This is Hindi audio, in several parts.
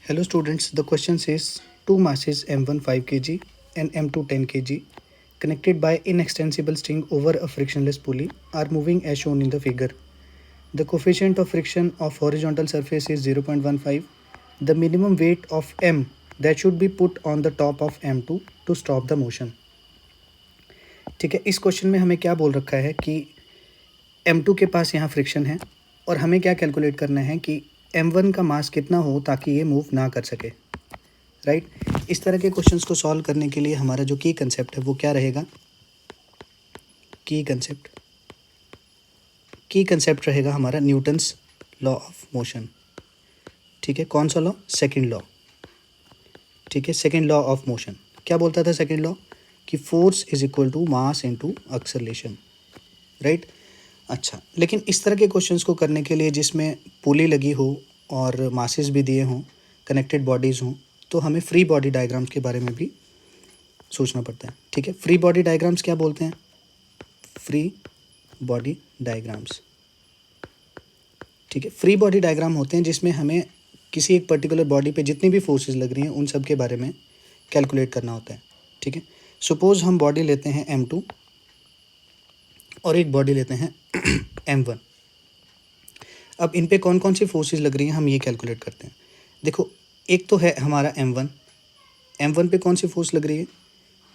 Hello students, the question says two masses m1 5 kg and m2 10 kg connected by inextensible string over a frictionless pulley are moving as shown in the figure. The coefficient of friction of horizontal surface is 0.15. The minimum weight of m that should be put on the top of m2 to stop the motion. ठीक है, इस क्वेश्चन में हमें क्या बोल रखा है कि m2 के पास यहाँ फ्रिक्शन है और हमें क्या कैलकुलेट करना है कि m1 का मास कितना हो ताकि ये मूव ना कर सके, राइट। इस तरह के क्वेश्चंस को सॉल्व करने के लिए हमारा जो की कंसेप्ट है वो क्या रहेगा, की कंसेप्ट रहेगा हमारा न्यूटन्स लॉ ऑफ मोशन। ठीक है, कौन सा लॉ? Second law. ठीक है, सेकंड लॉ ऑफ मोशन क्या बोलता था? सेकंड लॉ कि force is equal to mass into acceleration, right. अच्छा, लेकिन इस तरह के क्वेश्चंस को करने के लिए जिसमें पुली लगी हो और मासेस भी दिए हों, कनेक्टेड बॉडीज़ हों, तो हमें फ्री बॉडी डायग्राम्स के बारे में भी सोचना पड़ता है। ठीक है, फ्री बॉडी डायग्राम्स क्या बोलते हैं? फ्री बॉडी डायग्राम्स, ठीक है, फ्री बॉडी डायग्राम होते हैं जिसमें हमें किसी एक पर्टिकुलर बॉडी पे जितनी भी फोर्सेस लग रही हैं उन सब के बारे में कैलकुलेट करना होता है। ठीक है, सपोज हम बॉडी लेते हैं m2 और एक बॉडी लेते हैं m1। अब इन पे कौन कौन सी फोर्सेस लग रही हैं हम ये कैलकुलेट करते हैं। देखो, एक तो है हमारा m1 पे कौन सी फोर्स लग रही है?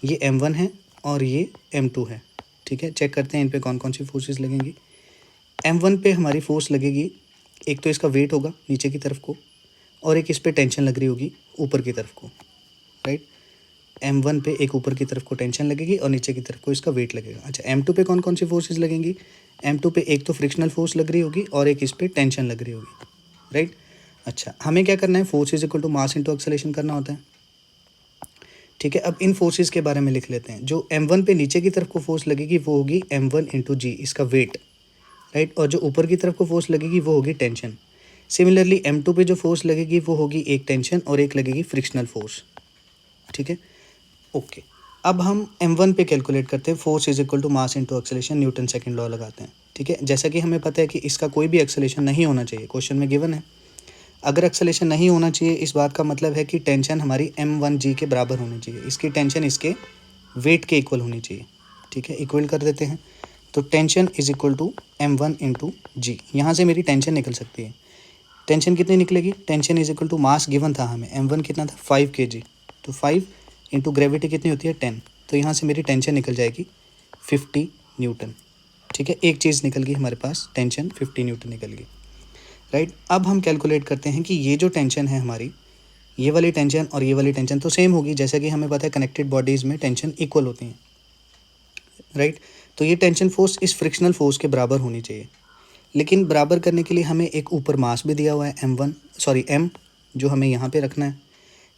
ये m1 है और ये m2 है। ठीक है, चेक करते हैं इन पे कौन कौन सी फोर्सेस लगेंगी। m1 पे हमारी फोर्स लगेगी, एक तो इसका वेट होगा नीचे की तरफ को और एक इस पे टेंशन लग रही होगी ऊपर की तरफ को, राइट। m1 पे एक ऊपर की तरफ को टेंशन लगेगी और नीचे की तरफ को इसका वेट लगेगा। अच्छा, m2 पे कौन कौन सी फोर्सेस लगेंगी? m2 पे एक तो फ्रिक्शनल फोर्स लग रही होगी और एक इस पे टेंशन लग रही होगी, राइट। अच्छा, हमें क्या करना है? Force is equal to mass into acceleration करना होता है। ठीक है, अब इन फोर्सेस के बारे में लिख लेते हैं। जो m1 पे नीचे की तरफ को फोर्स लगेगी वो होगी m1 इंटू जी, इसका वेट, राइट। और जो ऊपर की तरफ को फोर्स लगेगी वो होगी टेंशन। सिमिलरली m2 पे जो फोर्स लगेगी वो होगी एक टेंशन और एक लगेगी फ्रिक्शनल फोर्स। ठीक है, ओके। अब हम m1 पे कैलकुलेट करते हैं, force is equal to mass into acceleration, Newton second law लगाते हैं। ठीक है, जैसा कि हमें पता है कि इसका कोई भी एक्सेलरेशन नहीं होना चाहिए, क्वेश्चन में गिवन है। अगर एक्सेलरेशन नहीं होना चाहिए इस बात का मतलब है कि टेंशन हमारी m1g के बराबर होनी चाहिए, इसकी टेंशन इसके वेट के इक्वल होनी चाहिए। ठीक है, इक्वल कर देते हैं तो tension is equal to m1 into g. यहाँ से मेरी टेंशन निकल सकती है। टेंशन कितनी निकलेगी? Tension is equal to mass given था हमें, m1 कितना था? 5 kg, तो 5 इंटू ग्रेविटी कितनी होती है? 10। तो यहाँ से मेरी टेंशन निकल जाएगी 50 न्यूटन। ठीक है, एक चीज़ निकल गई हमारे पास, टेंशन 50 न्यूटन निकल गई, राइट। अब हम कैलकुलेट करते हैं कि ये जो टेंशन है हमारी, ये वाली टेंशन और ये वाली टेंशन तो सेम होगी, जैसा कि हमें पता है कनेक्टेड बॉडीज़ में टेंशन इक्वल होती हैं, राइट। तो ये टेंशन फोर्स इस फ्रिक्शनल फोर्स के बराबर होनी चाहिए। लेकिन बराबर करने के लिए हमें एक ऊपर मास भी दिया हुआ है m जो हमें यहाँ पे रखना है।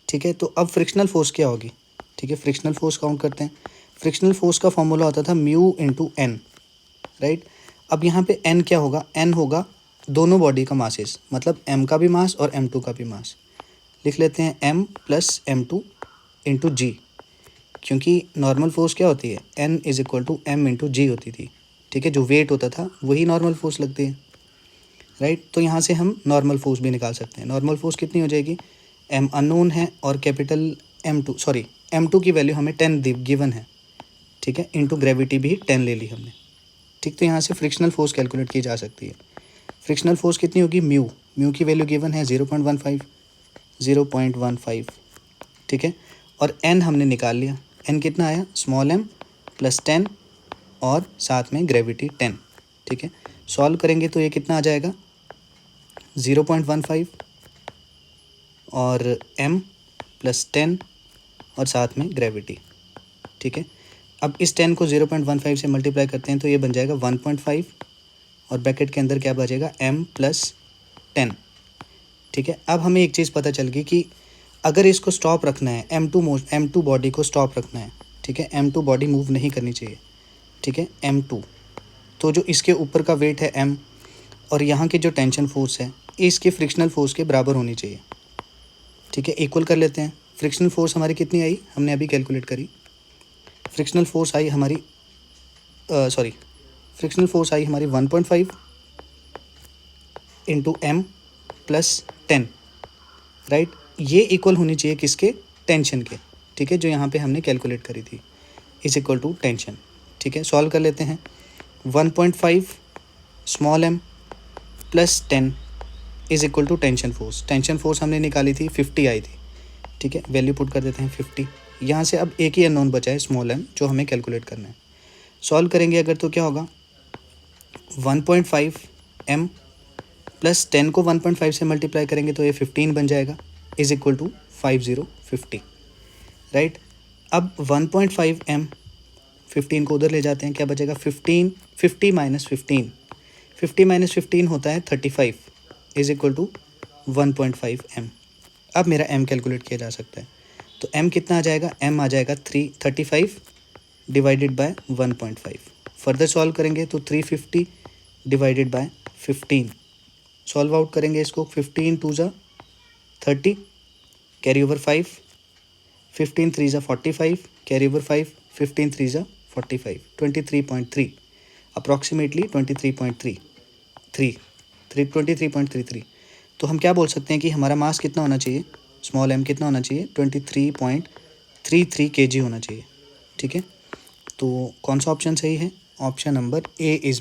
ठीक है, तो अब फ्रिक्शनल फोर्स क्या होगी? ठीक है, फ्रिक्शनल फोर्स काउंट करते हैं। फ्रिक्शनल फोर्स का फॉर्मूला होता था म्यू इंटू एन, राइट। अब यहाँ पे एन क्या होगा? एन होगा दोनों बॉडी का मासेस, मतलब m का भी मास और m2 का भी मास। लिख लेते हैं m प्लस m2 इंटू जी, क्योंकि नॉर्मल फोर्स क्या होती है? n is equal to m into g होती थी। ठीक है, जो वेट होता था वही नॉर्मल फोर्स लगती है, राइट। तो यहाँ से हम नॉर्मल फोर्स भी निकाल सकते हैं। नॉर्मल फोर्स कितनी हो जाएगी? m अननोन है और कैपिटल m2 की वैल्यू हमें 10 गिवन है। ठीक है, इंटू ग्रेविटी भी 10 ले ली हमने। ठीक, तो यहाँ से फ्रिक्शनल फोर्स कैलकुलेट की जा सकती है। फ्रिक्शनल फोर्स कितनी होगी? म्यू की वैल्यू गिवन है 0.15। ठीक है, और n हमने निकाल लिया। n कितना आया? स्मॉल m प्लस 10 और साथ में ग्रेविटी 10। ठीक है, सॉल्व करेंगे तो ये कितना आ जाएगा? 0.15 और m प्लस 10 और साथ में ग्रेविटी। ठीक है, अब इस 10 को 0.15 से मल्टीप्लाई करते हैं तो ये बन जाएगा 1.5 और ब्रैकेट के अंदर क्या बचेगा? m plus 10। ठीक है, अब हमें एक चीज़ पता चल गई कि अगर इसको स्टॉप रखना है, m2 बॉडी को स्टॉप रखना है, ठीक है, m2 बॉडी मूव नहीं करनी चाहिए। ठीक है, m2, तो जो इसके ऊपर का वेट है m और यहाँ की जो टेंशन फोर्स है इसके फ्रिक्शनल फोर्स के बराबर होनी चाहिए। ठीक है, इक्वल कर लेते हैं। फ्रिक्शनल फोर्स हमारी कितनी आई? हमने अभी कैलकुलेट करी। फ्रिक्शनल फोर्स आई हमारी 1.5 इंटू m प्लस 10, राइट। ये इक्वल होनी चाहिए किसके, टेंशन के, ठीक है, जो यहाँ पे हमने कैलकुलेट करी थी, इज इक्वल टू टेंशन, ठीक है। सॉल्व कर लेते हैं। 1.5 small m plus 10 is equal to tension force. Tension force हमने निकाली थी 50 आई थी, ठीक है, वैल्यू पुट कर देते हैं 50। यहाँ से अब एक ही अननोन बचा है स्मॉल m जो हमें कैलकुलेट करना है। सॉल्व करेंगे अगर तो क्या होगा, 1.5 m प्लस 10 को 1.5 से मल्टीप्लाई करेंगे तो ये 15 बन जाएगा, इज इक्वल टू 50 राइट। अब 1.5 m 15 को उधर ले जाते हैं, क्या बचेगा 15, 50 माइनस 15, 50 माइनस 15 होता है 35 इज इक्वल टू 1.5 m। अब मेरा m कैलकुलेट किया जा सकता है, तो m कितना आ जाएगा, m आ जाएगा 35 डिवाइडेड बाय 1.5। फर्दर सॉल्व करेंगे तो 350 डिवाइडेड बाय 15। सॉल्व आउट करेंगे इसको, 15 2 ज़ा 30, कैरी ओवर 5, 15 3 ज़ा 45, कैरी ओवर 5, 15 3 ज़ा 45, 23.3 अप्रॉक्सीमेटली 23.33। तो हम क्या बोल सकते हैं कि हमारा मास कितना होना चाहिए, स्मॉल m कितना होना चाहिए, 23.33 kg होना चाहिए, ठीक है। तो कौन सा ऑप्शन सही है, option number A is my